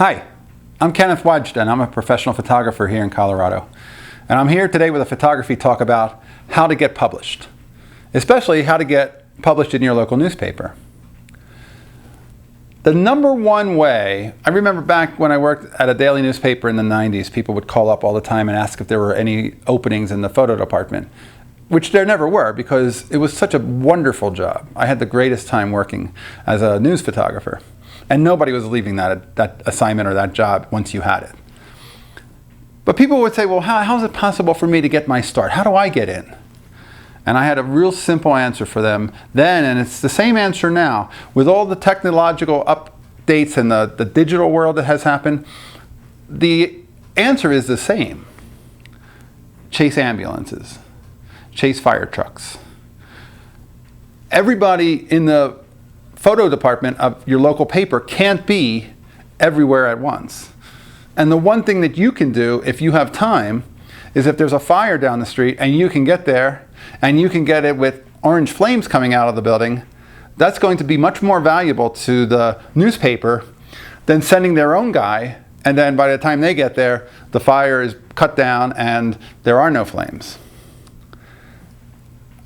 Hi, I'm Kenneth WAJDA and I'm a professional photographer here in Colorado. And I'm here today with a photography talk about how to get published, especially how to get published in your local newspaper. The number one way, I remember back when I worked at a daily newspaper in the 90s, people would call up all the time and ask if there were any openings in the photo department, which there never were because it was such a wonderful job. I had the greatest time working as a news photographer. And nobody was leaving that assignment or that job once you had it. But people would say, well, how is it possible for me to get my start? How do I get in? And I had a real simple answer for them then, and it's the same answer now. With all the technological updates and the digital world that has happened, the answer is the same. Chase ambulances, chase fire trucks. Everybody in the photo department of your local paper can't be everywhere at once. And the one thing that you can do if you have time is if there's a fire down the street and you can get there and you can get it with orange flames coming out of the building, that's going to be much more valuable to the newspaper than sending their own guy, and then by the time they get there, the fire is cut down and there are no flames.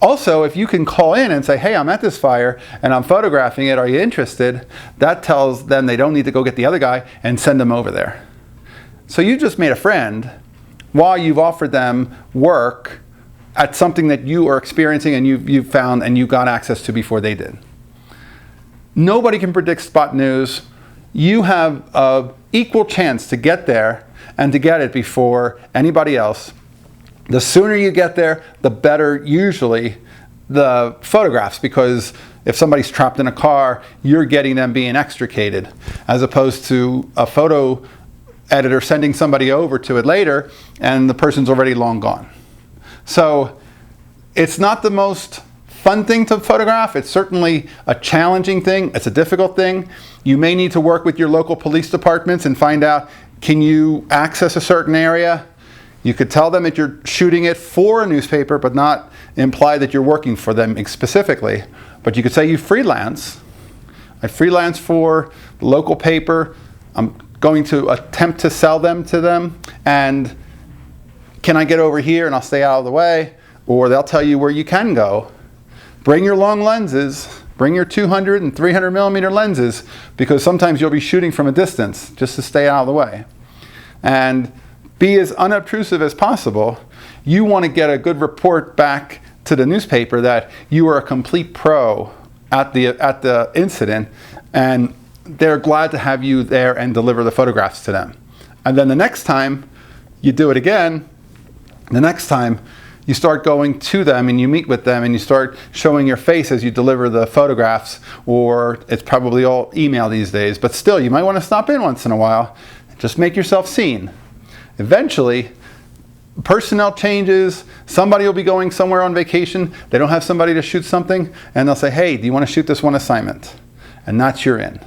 Also, if you can call in and say, hey, I'm at this fire and I'm photographing it, are you interested? That tells them they don't need to go get the other guy and send them over there. So you just made a friend while you've offered them work at something that you are experiencing and you've found and you got access to before they did. Nobody can predict spot news. You have an equal chance to get there and to get it before anybody else. The sooner you get there, the better usually the photographs, because if somebody's trapped in a car, you're getting them being extricated, as opposed to a photo editor sending somebody over to it later and the person's already long gone. So it's not the most fun thing to photograph. It's certainly a challenging thing. It's a difficult thing. You may need to work with your local police departments and find out, can you access a certain area? You could tell them that you're shooting it for a newspaper, but not imply that you're working for them specifically. But you could say you freelance. I freelance for the local paper. I'm going to attempt to sell them to them. And can I get over here and I'll stay out of the way? Or they'll tell you where you can go. Bring your long lenses. Bring your 200 and 300 millimeter lenses, because sometimes you'll be shooting from a distance just to stay out of the way. And be as unobtrusive as possible. You want to get a good report back to the newspaper that you are a complete pro at the incident, and they're glad to have you there and deliver the photographs to them. And then the next time you do it again, the next time you start going to them and you meet with them and you start showing your face as you deliver the photographs, or it's probably all email these days, but still you might want to stop in once in a while and just make yourself seen. Eventually, personnel changes, somebody will be going somewhere on vacation, they don't have somebody to shoot something, and they'll say, hey, do you want to shoot this one assignment? And that's your in.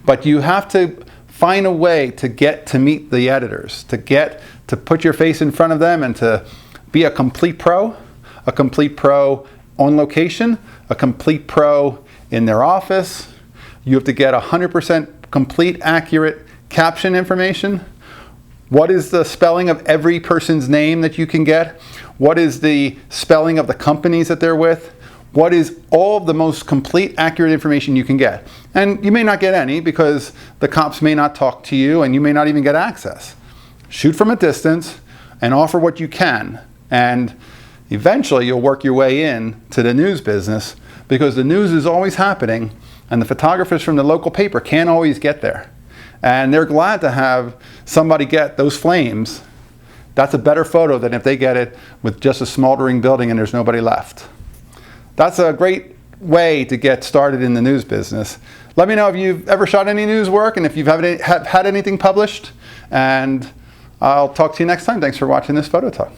But you have to find a way to get to meet the editors, to put your face in front of them and to be a complete pro on location, a complete pro in their office. You have to get 100% complete, accurate caption information. What is the spelling of every person's name that you can get? What is the spelling of the companies that they're with? What is all of the most complete, accurate information you can get? And you may not get any because the cops may not talk to you and you may not even get access. Shoot from a distance and offer what you can. And eventually you'll work your way in to the news business, because the news is always happening and the photographers from the local paper can't always get there. And they're glad to have somebody get those flames. That's a better photo than if they get it with just a smoldering building and there's nobody left. That's a great way to get started in the news business. Let me know if you've ever shot any news work and if you've had anything published. And I'll talk to you next time. Thanks for watching this photo talk.